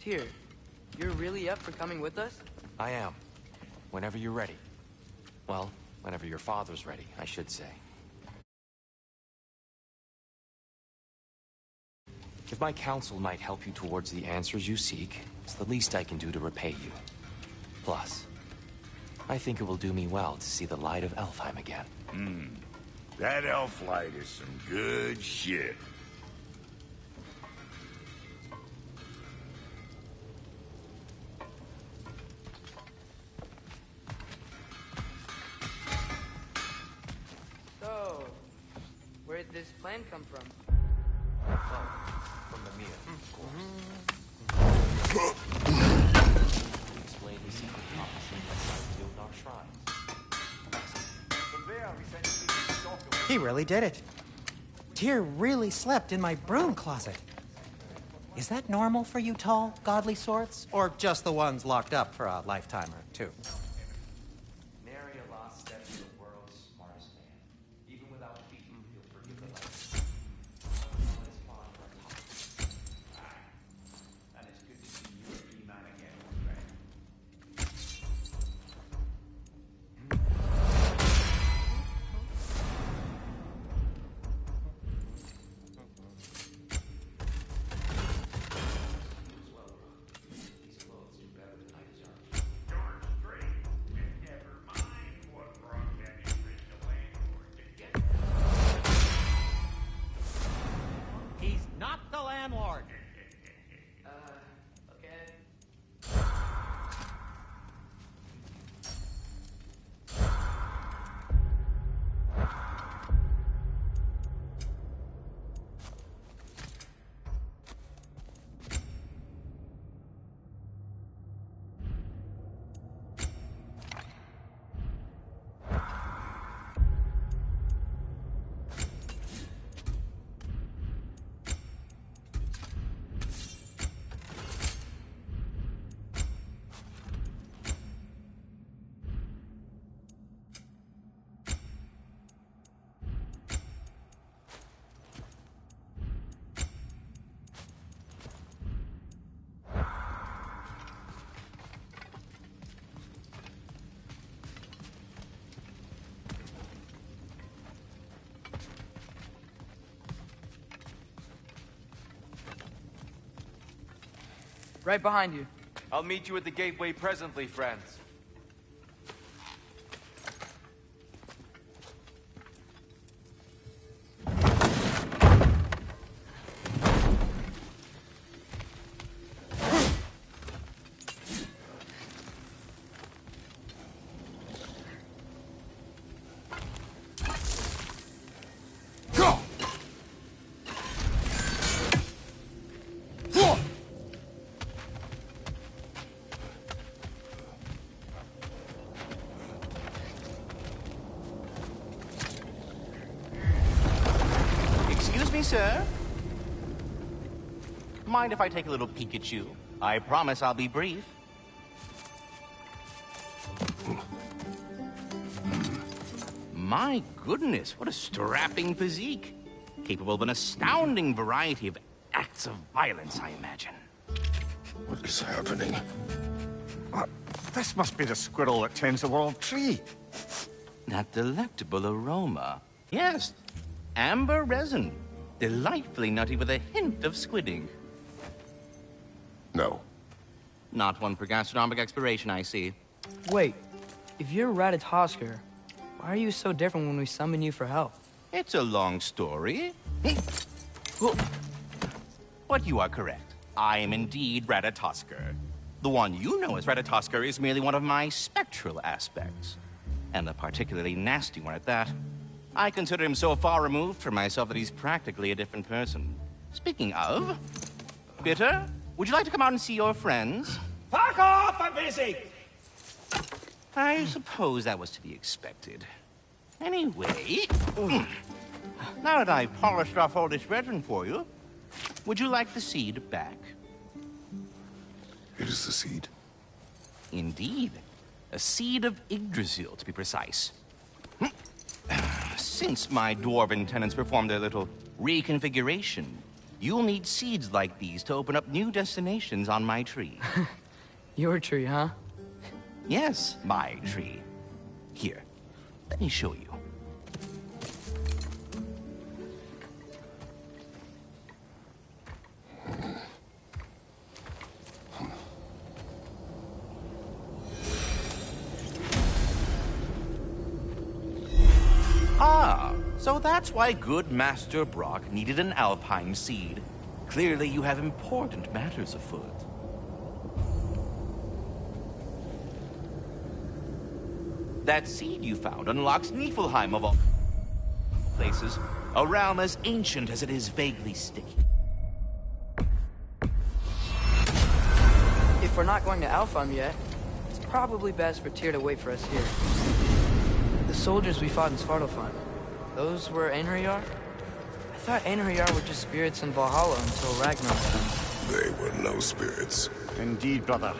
Tyr, you're really up for coming with us? I am. Whenever you're ready. Well, whenever your father's ready, I should say. If my counsel might help you towards the answers you seek, it's the least I can do to repay you. Plus, I think it will do me well to see the light of Alfheim again. That elf light is some good shit. So, where'd this plan come from? From the Mia, of course. Explain the secret prophecy inside Gildar shrines. He really did it. Tyr really slept in my broom closet. Is that normal for you tall, godly sorts? Or just the ones locked up for a lifetime or two? Nary a lost step to the world's smartest man. Even without feet, he'll forgive the life. And it's good to see you a free man again, old friend. These clothes do better than I deserve. You're straight, and never mind what brought that interest to landlord to get. He's not the landlord. Okay. Right behind you. I'll meet you at the gateway presently, friends. Excuse me, sir. Mind if I take a little peek at you? I promise I'll be brief. My goodness, what a strapping physique. Capable of an astounding variety of acts of violence, I imagine. What is happening? This must be the squirrel that tends the world tree. That delectable aroma. Yes, amber resin. Delightfully nutty with a hint of squidding. No. Not one for gastronomic exploration, I see. Wait, if you're Ratatosker, why are you so different when we summon you for help? It's a long story. But you are correct. I am indeed Ratatosker. The one you know as Ratatosker is merely one of my spectral aspects. And a particularly nasty one at that. I consider him so far removed from myself that he's practically a different person. Speaking of... Bitter, would you like to come out and see your friends? Fuck off! I'm busy! I suppose that was to be expected. Anyway... Now that I've polished off all this resin for you, would you like the seed back? It is the seed. Indeed. A seed of Yggdrasil, to be precise. Since my dwarven tenants performed their little reconfiguration, You'll need seeds like these to open up new destinations on my tree. Your tree, huh? Yes, my tree. Here, let me show you. Ah, so that's why good Master Brock needed an Alfheim seed. Clearly you have important matters afoot. That seed you found unlocks Niflheim of all places, a realm as ancient as it is vaguely sticky. If we're not going to Alfheim yet, it's probably best for Tyr to wait for us here. The soldiers we fought in Svartalfheim, those were Einherjar? I thought Einherjar were just spirits in Valhalla until Ragnarok. They were no spirits. Indeed, brother.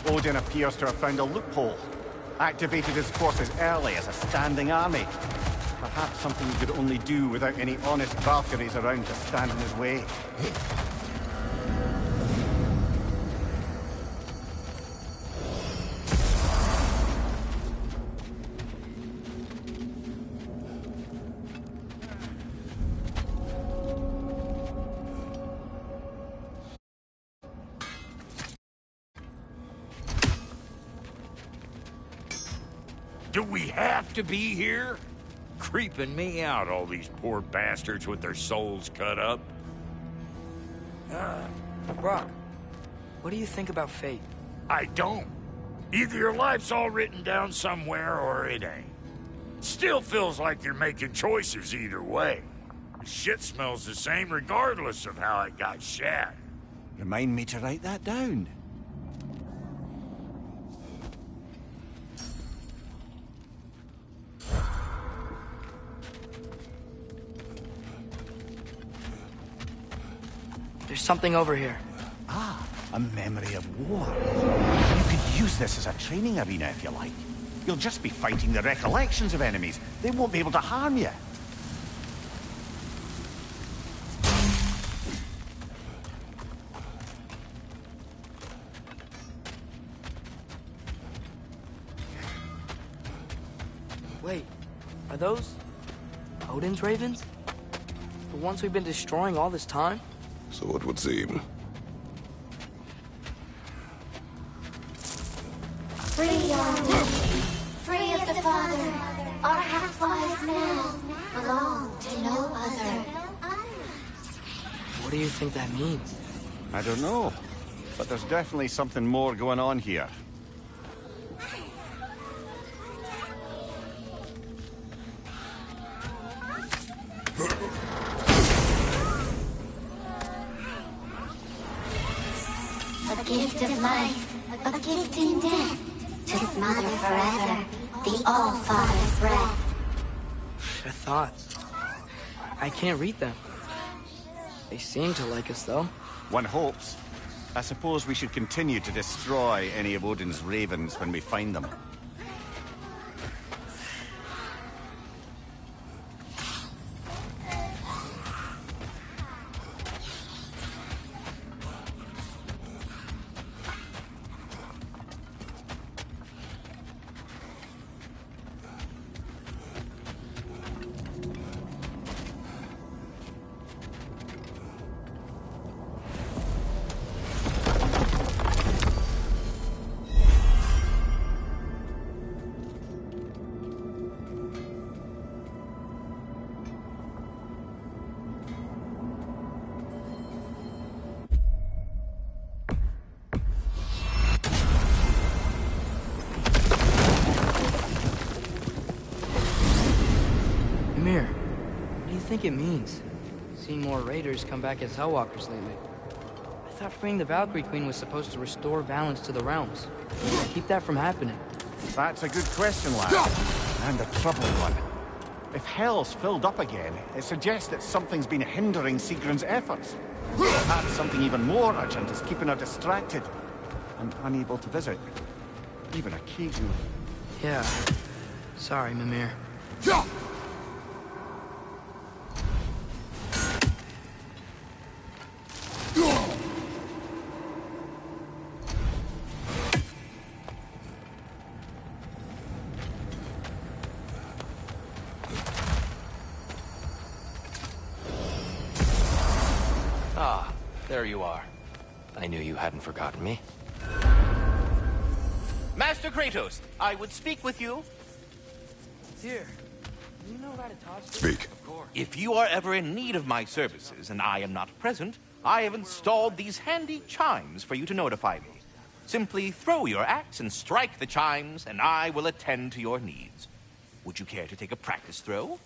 Odin appears to have found a loophole. Activated his forces early as a standing army. Perhaps something he could only do without any honest Valkyries around to stand in his way. Do we have to be here? Creeping me out, all these poor bastards with their souls cut up. Brock, what do you think about fate? I don't. Either your life's all written down somewhere or it ain't. Still feels like you're making choices either way. The shit smells the same regardless of how it got shat. Remind me to write that down. There's something over here. Ah, a memory of war. You could use this as a training arena if you like. You'll just be fighting the recollections of enemies. They won't be able to harm you. Wait, are those Odin's ravens? The ones we've been destroying all this time? So it would seem. Free are we, free of the Father. Our half-lives now belong to no other. What do you think that means? I don't know, but there's definitely something more going on here. A gift of life, a gift in death, to smother forever the All-Father's breath. Their thoughts. I can't read them. They seem to like us, though. One hopes. I suppose we should continue to destroy any of Odin's ravens when we find them. What do you think it means? Seeing more raiders come back as Hellwalkers lately. I thought freeing the Valkyrie Queen was supposed to restore balance to the realms. Keep that from happening. That's a good question, lad. And a troubled one. If Hell's filled up again, it suggests that something's been hindering Sigrun's efforts. Perhaps something even more urgent is keeping her distracted and unable to visit. Even occasionally. Yeah. Sorry, Mimir. There you are. I knew you hadn't forgotten me. Master Kratos, I would speak with you. Here, do you know Ratatouille? Speak. If you are ever in need of my services and I am not present, I have installed these handy chimes for you to notify me. Simply throw your axe and strike the chimes, and I will attend to your needs. Would you care to take a practice throw?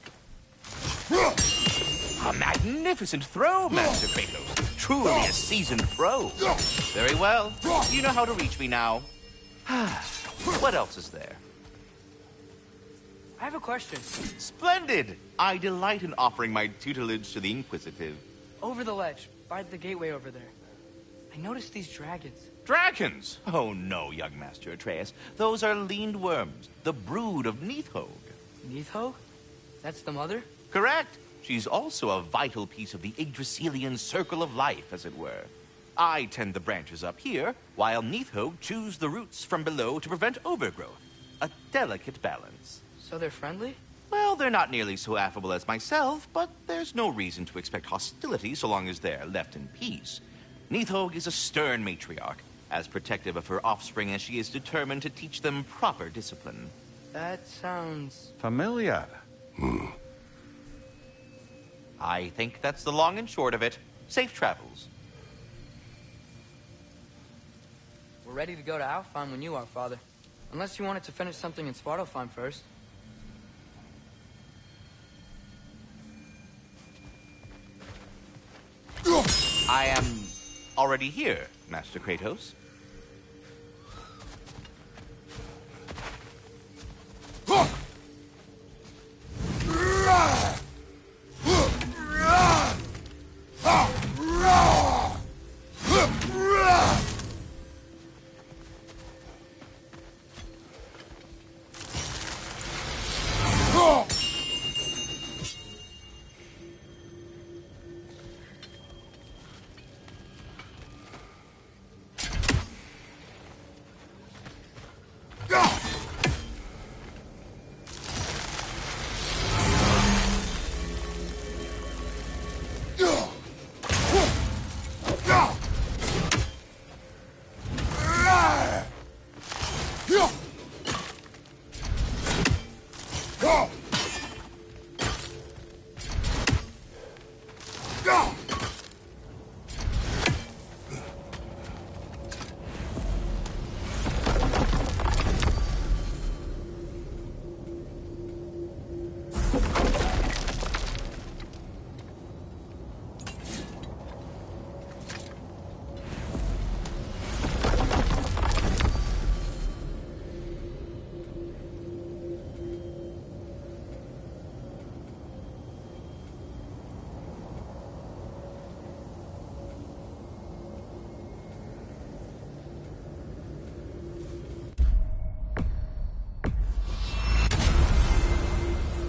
A magnificent throw, Master Kratos. Truly a seasoned pro. Very well. You know how to reach me now. What else is there? I have a question. Splendid! I delight in offering my tutelage to the inquisitive. Over the ledge, by the gateway over there. I noticed these dragons. Dragons? Oh no, young Master Atreus. Those are leaned worms, the brood of Neithhog. Neithhog? That's the mother? Correct. She's also a vital piece of the Yggdrasilian circle of life, as it were. I tend the branches up here, while Neithhog chews the roots from below to prevent overgrowth. A delicate balance. So they're friendly? Well, they're not nearly so affable as myself, but there's no reason to expect hostility so long as they're left in peace. Neithhog is a stern matriarch, as protective of her offspring as she is determined to teach them proper discipline. That sounds... Familiar. I think that's the long and short of it. Safe travels. We're ready to go to Alfheim when you are, Father. Unless you wanted to finish something in Svartalfheim first. I am already here, Master Kratos.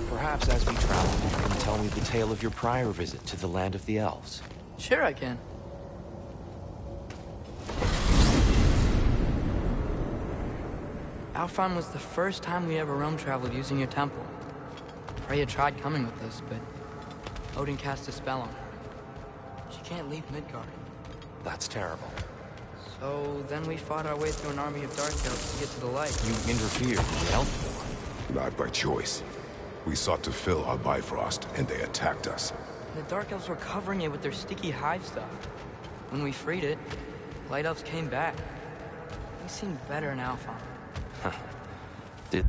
Perhaps as we travel, you can tell me the tale of your prior visit to the land of the elves. Sure I can. Alfheim was the first time we ever realm traveled using your temple. Freya tried coming with us, but Odin cast a spell on her. She can't leave Midgard. That's terrible. So then we fought our way through an army of dark elves to get to the light. You interfered in the elf war. Not by choice. We sought to fill our Bifrost, and they attacked us. The dark elves were covering it with their sticky hive stuff. When we freed it, light elves came back. They seemed better in Alfheim. Did...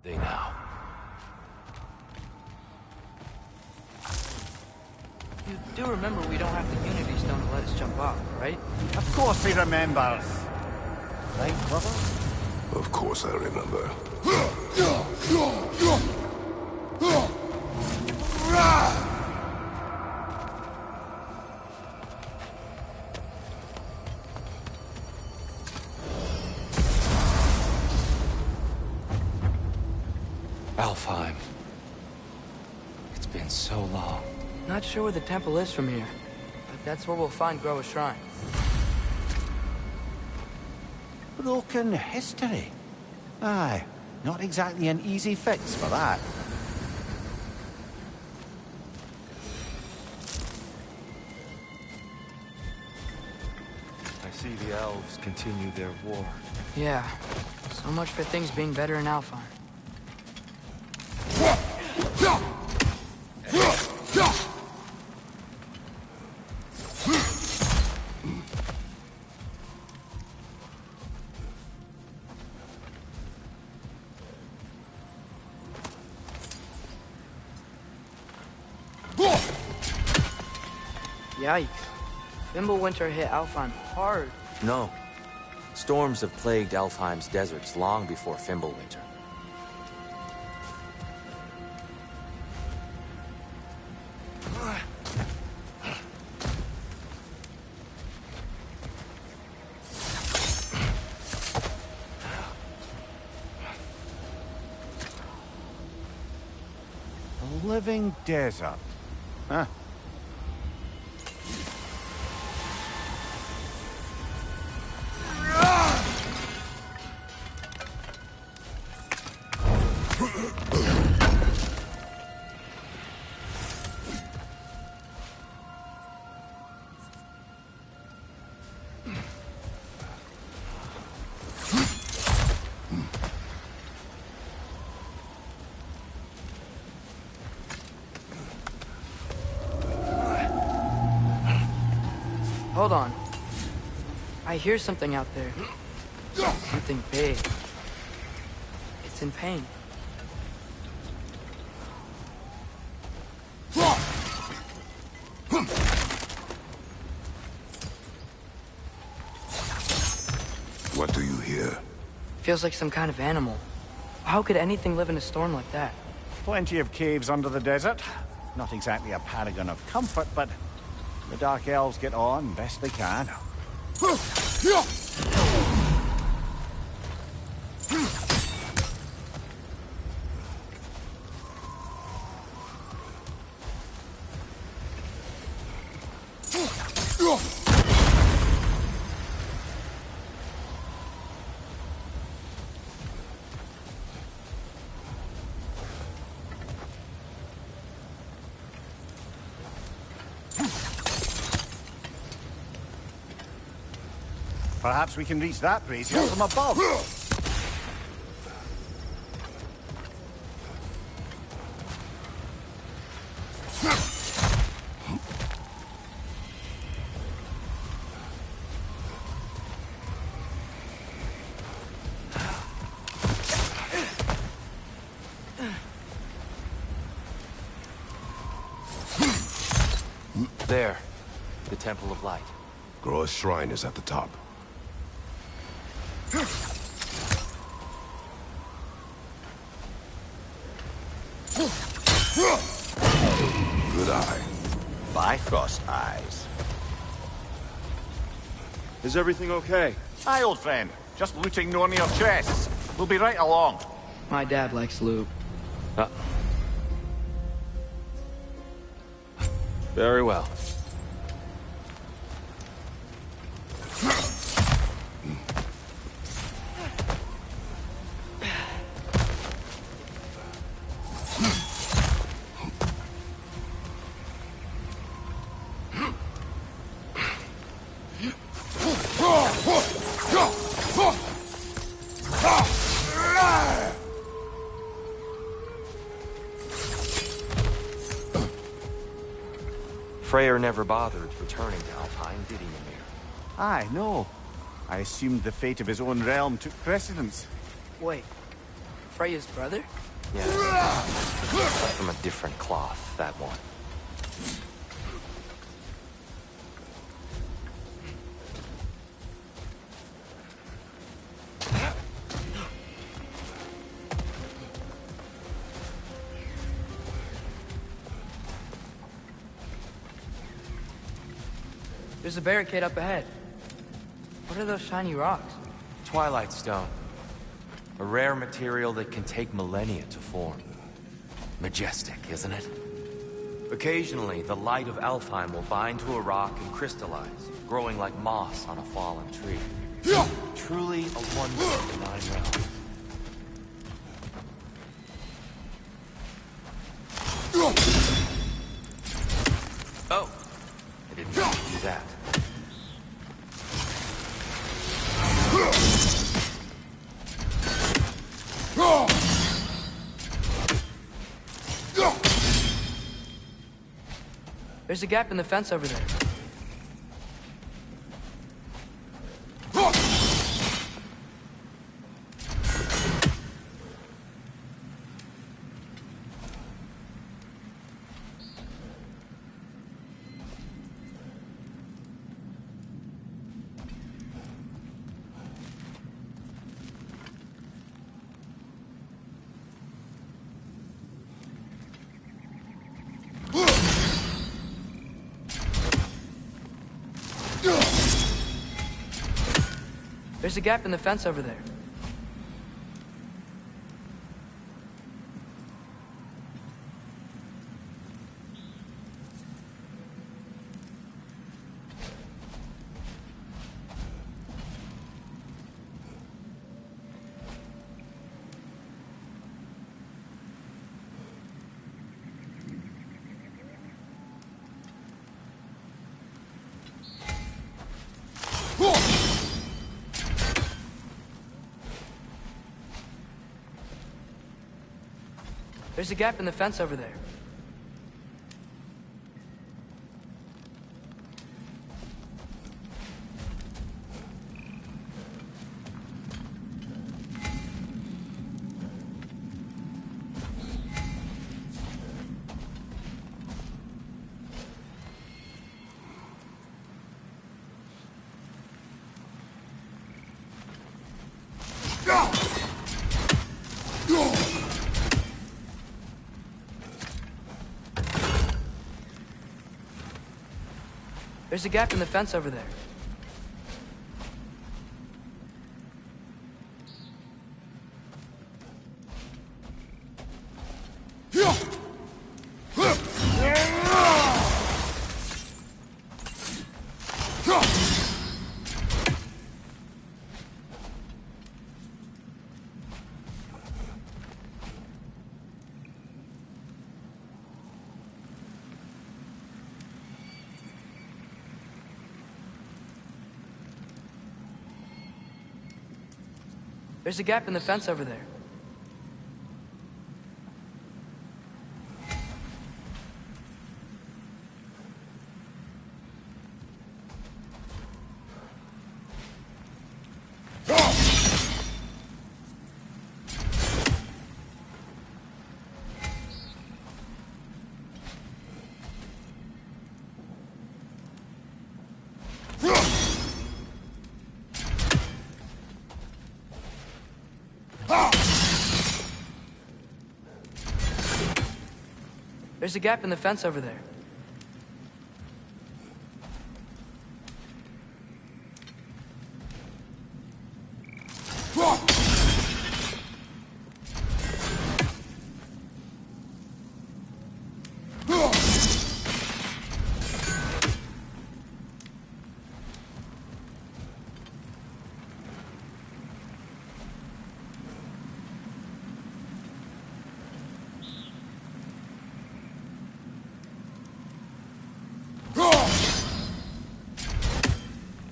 They now. You do remember we don't have the Unity Stone to let us jump off, right? Of course he remembers. Right, brother? Of course I remember. Alfheim. It's been so long. Not sure where the temple is from here, but that's where we'll find Groa's shrine. Broken history. Aye, not exactly an easy fix for that. I see the elves continue their war. Yeah, so much for things being better in Alfheim. Yikes. Fimbulwinter hit Alfheim hard. No. Storms have plagued Alfheim's deserts long before Fimbulwinter. A living desert. Huh. Hold on. I hear something out there. Something big. It's in pain. What do you hear? Feels like some kind of animal. How could anything live in a storm like that? Plenty of caves under the desert. Not exactly a paragon of comfort, but the Dark Elves get on best they can. Perhaps we can reach that brazier from above. There. The Temple of Light. Groa's shrine is at the top. Good eye. Bifrost eyes. Is everything okay? Aye, old friend. Just looting no near chests. We'll be right along. My dad likes loot. Very well. Freyr never bothered returning to Alfheim, did he, Mimir? Aye, no. I assumed the fate of his own realm took precedence. Wait. Freya's brother? Yeah. Cut from a different cloth, that one. There's a barricade up ahead. What are those shiny rocks? Twilight Stone. A rare material that can take millennia to form. Majestic, isn't it? Occasionally, the light of Alfheim will bind to a rock and crystallize, growing like moss on a fallen tree. Truly a wonder of the Nine Realms. Oh! I didn't mean to do that. There's a gap in the fence over there. There's a gap in the fence over there. There's a gap in the fence over there. There's a gap in the fence over there. There's a gap in the fence over there. There's a gap in the fence over there.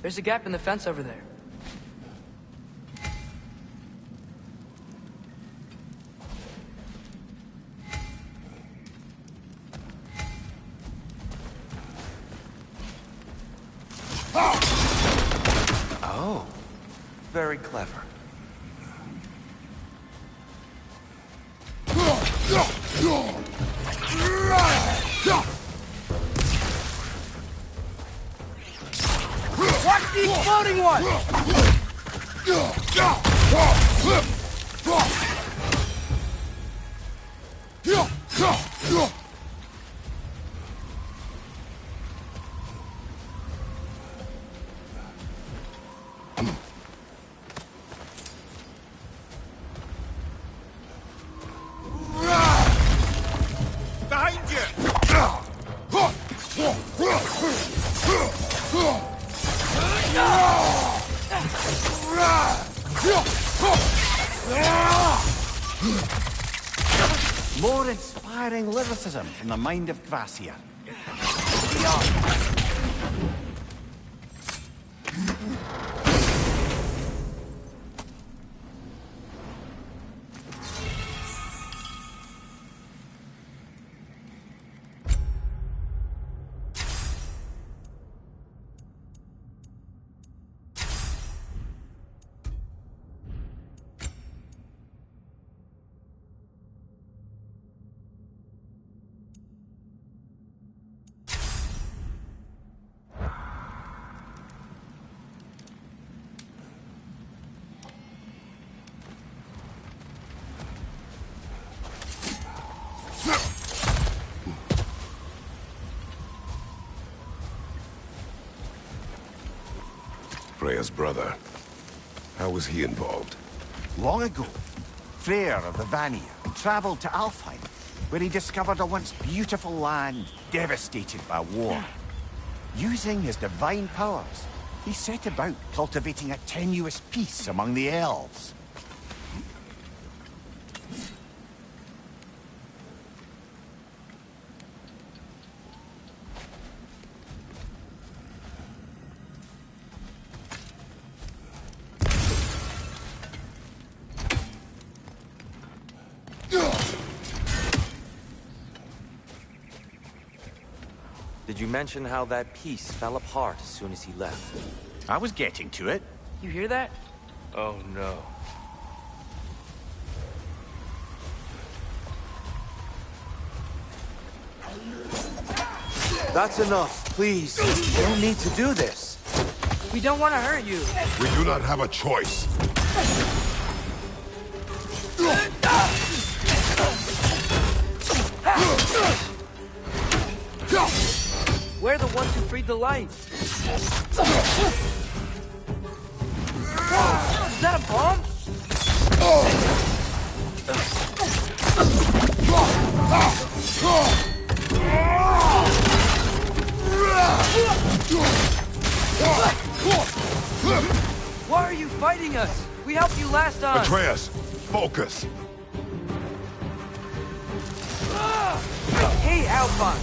There's a gap in the fence over there. Oh, very clever. Watch the exploding one! Behind you! More inspiring lyricism from the mind of Gracia. Freya's brother. How was he involved? Long ago, Freyr of the Vanir traveled to Alfheim, where he discovered a once beautiful land devastated by war. Using his divine powers, he set about cultivating a tenuous peace among the elves. Did you mention how that piece fell apart as soon as he left? I was getting to it. You hear that? Oh no. That's enough, please. You don't need to do this. We don't want to hurt you. We do not have a choice. We're the ones who freed the light. Is that a bomb? Why are you fighting us? We helped you last time. Atreus, focus. Hey, Alfheim.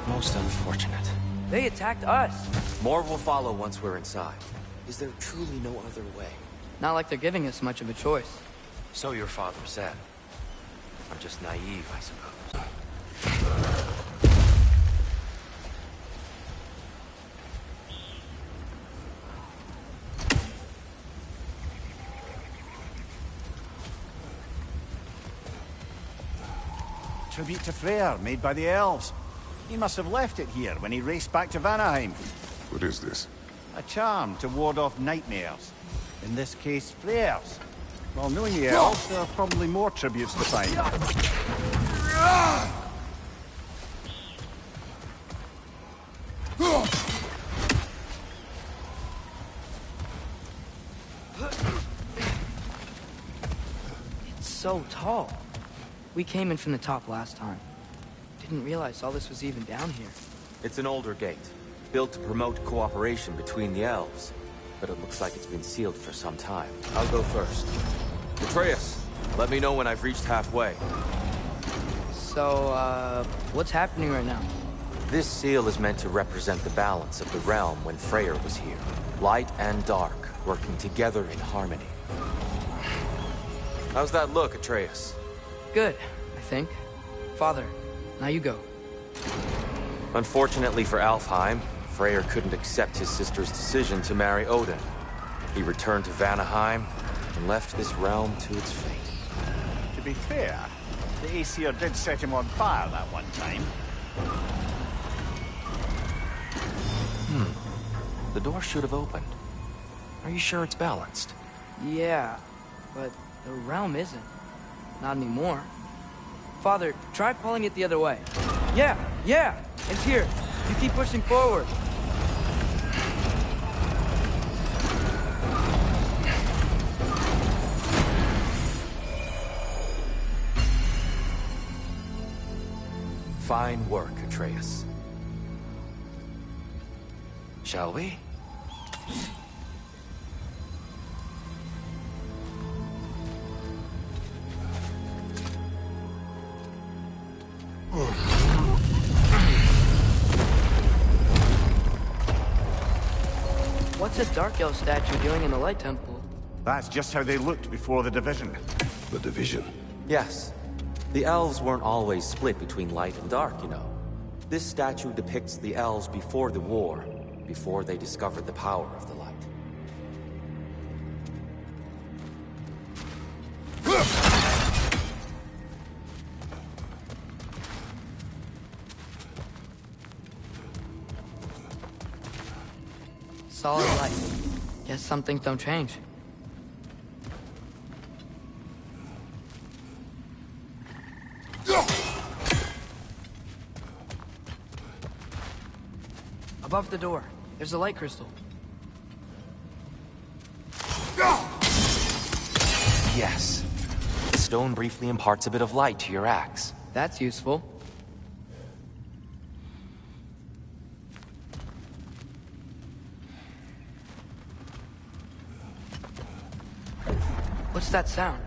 Most unfortunate. They attacked us. More will follow once we're inside. Is there truly no other way? Not like they're giving us much of a choice. So your father said. I'm just naive, I suppose. Tribute to Freyr, made by the elves. He must have left it here when he raced back to Vanaheim. What is this? A charm to ward off nightmares. In this case, Freyr's. Well, knowing the elves, there are probably more tributes to find. It's so tall. We came in from the top last time. Didn't realize all this was even down here. It's an older gate, built to promote cooperation between the elves. But it looks like it's been sealed for some time. I'll go first. Atreus, let me know when I've reached halfway. So, what's happening right now? This seal is meant to represent the balance of the realm when Freyr was here. Light and dark, working together in harmony. How's that look, Atreus? Good, I think. Father, now you go. Unfortunately for Alfheim, Freyr couldn't accept his sister's decision to marry Odin. He returned to Vanaheim and left this realm to its fate. To be fair, the Aesir did set him on fire that one time. The door should have opened. Are you sure it's balanced? Yeah, but the realm isn't. Not anymore. Father, try pulling it the other way. Yeah! It's here. You keep pushing forward. Fine work, Atreus. Shall we? What's a Dark Elf statue doing in the Light Temple? That's just how they looked before the division. The division. Yes. The elves weren't always split between light and dark, you know. This statue depicts the elves before the war, before they discovered the power of the light. Solid light. Guess some things don't change. Above the door, there's a light crystal. Yes. The stone briefly imparts a bit of light to your axe. That's useful. What's that sound?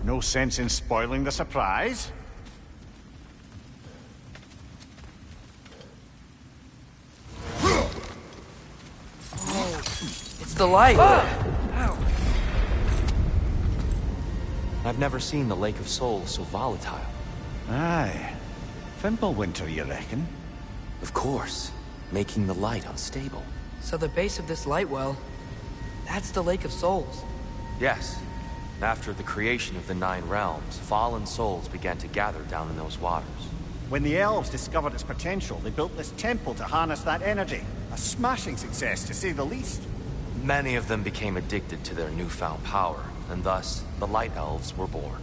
No sense in spoiling the surprise. It's the light! Ow! I've never seen the Lake of Souls so volatile. Aye. Fimbulwinter, you reckon? Of course, making the light unstable. So the base of this light well, that's the Lake of Souls. Yes. After the creation of the Nine Realms, fallen souls began to gather down in those waters. When the elves discovered its potential, they built this temple to harness that energy. A smashing success, to say the least. Many of them became addicted to their newfound power, and thus, the Light Elves were born.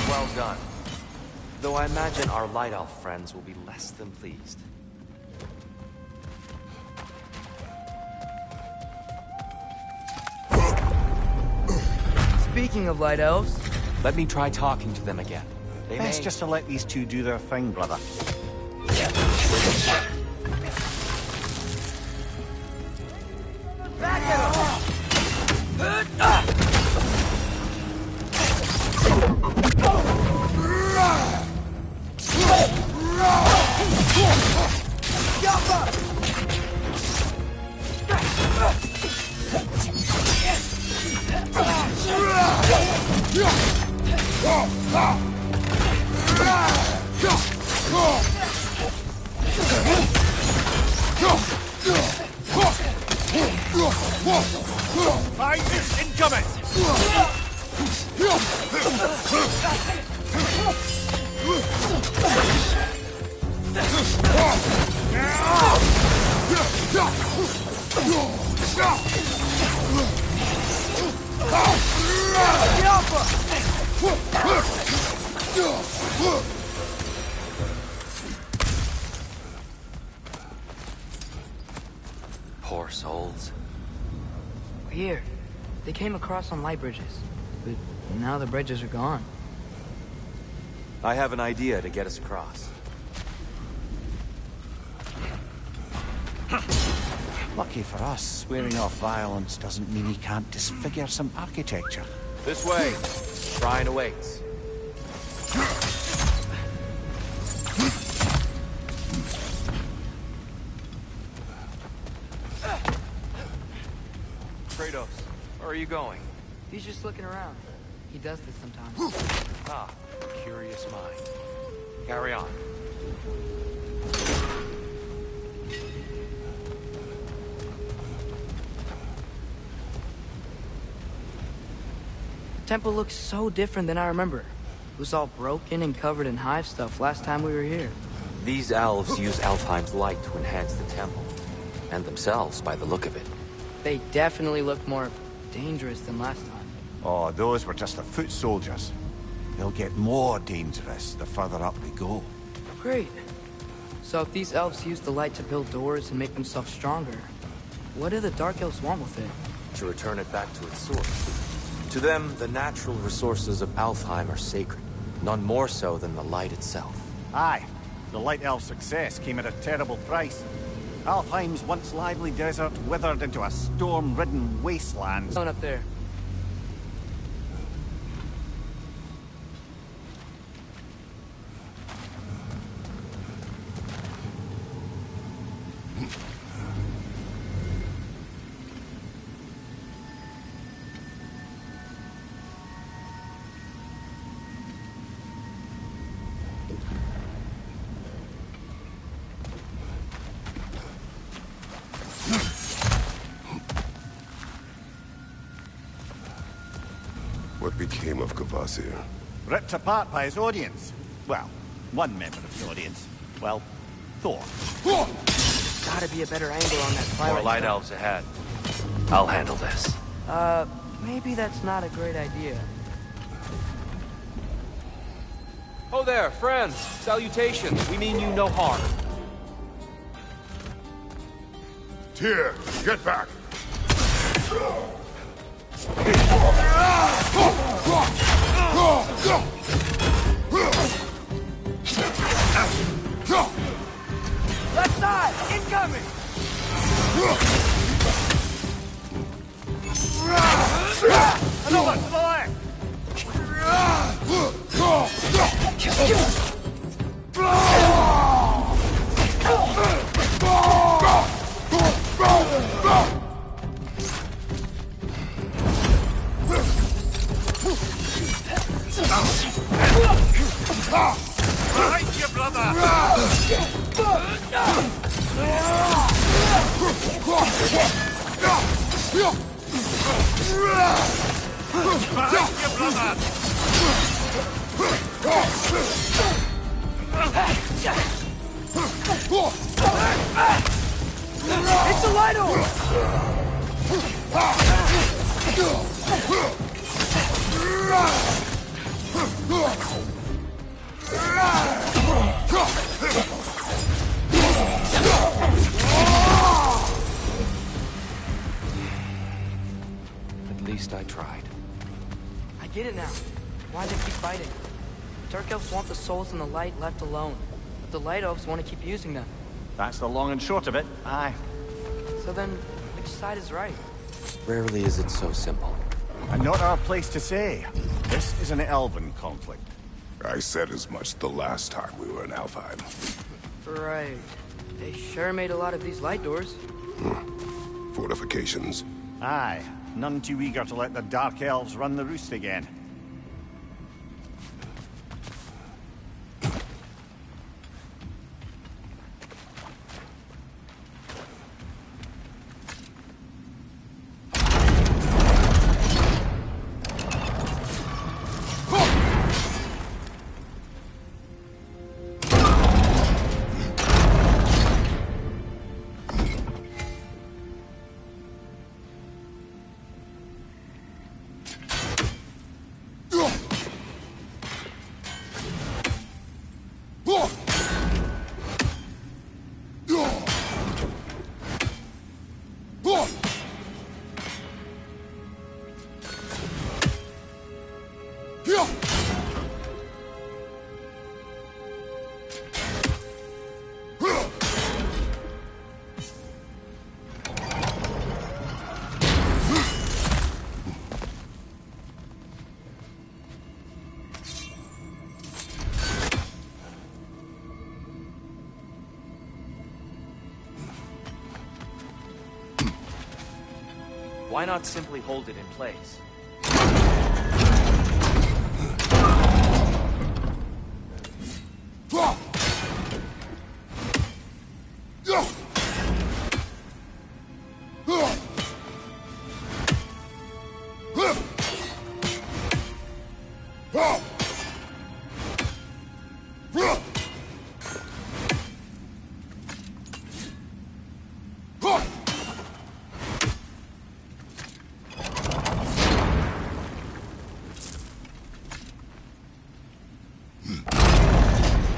Well done. Though I imagine our Light Elf friends will be less than pleased. Speaking of Light Elves... Let me try talking to them again. They Best just to let these two do their thing, brother. Back at him! Fighters incoming! Poor souls. Here, they came across some light bridges, but now the bridges are gone. I have an idea to get us across. Lucky for us, swearing off violence doesn't mean he can't disfigure some architecture. This way. Shrine awaits. Kratos, where are you going? He's just looking around. He does this sometimes. Ah, curious mind. Carry on. The temple looks so different than I remember. It was all broken and covered in hive stuff last time we were here. These elves use Alfheim's light to enhance the temple. And themselves, by the look of it. They definitely look more dangerous than last time. Oh, those were just the foot soldiers. They'll get more dangerous the further up we go. Great. So if these elves use the light to build doors and make themselves stronger, what do the Dark Elves want with it? To return it back to its source. To them, the natural resources of Alfheim are sacred. None more so than the light itself. Aye, the Light Elf success came at a terrible price. Alfheim's once lively desert withered into a storm-ridden wasteland. Going up there. What became of Kvasir? Ripped apart by his audience. Well, one member of the audience. Well, Thor. Gotta be a better angle on that More twilight light stuff. elves ahead. I'll handle this. Maybe that's not a great idea. Oh there, friends. Salutations. We mean you no harm. Tyr, get back! Left side! Incoming! Another to the left! Behind you, brother! Behind you, brother! It's a light orb! At least I tried. I get it now. Why they keep fighting. Dark Elves want the souls and the light left alone. But the Light Elves want to keep using them. That's the long and short of it. Aye. So then, which side is right? Rarely is it so simple. And not our place to say. This is an elven conflict. I said as much the last time we were in Alfheim. Right. They sure made a lot of these light doors. Fortifications. Aye. None too eager to let the Dark Elves run the roost again. Why not simply hold it in place?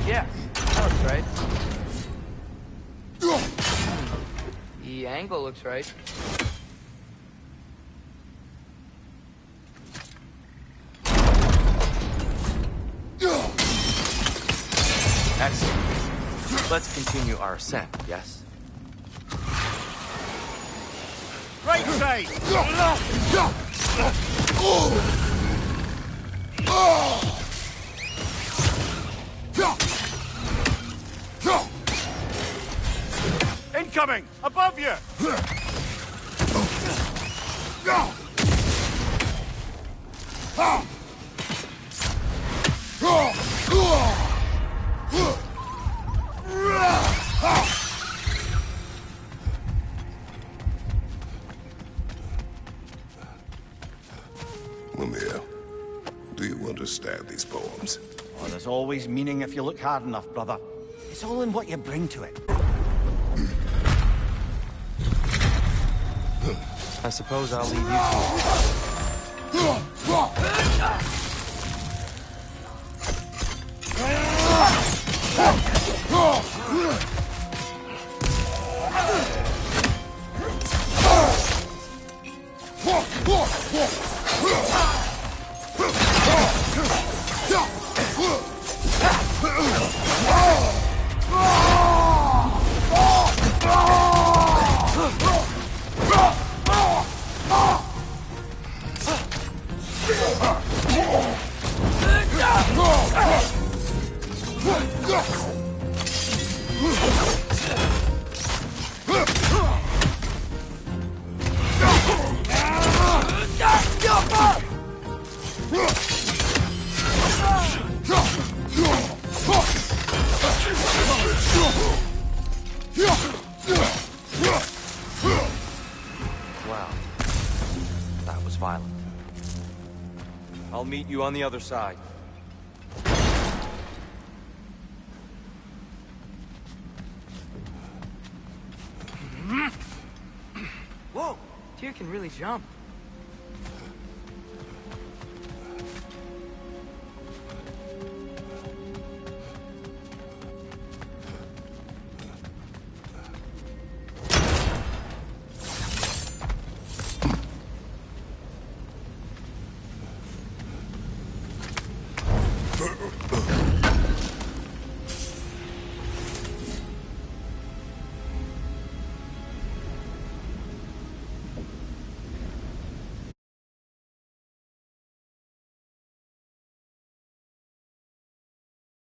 Yeah, that looks right. The angle looks right. Excellent. Let's continue our ascent, yes? Right side! Incoming! Above you! Mimir, do you understand these poems? Oh, there's always meaning if you look hard enough, brother. It's all in what you bring to it. I suppose I'll leave you to it. Wow. That was violent. I'll meet you on the other side. Whoa, Tyr can really jump.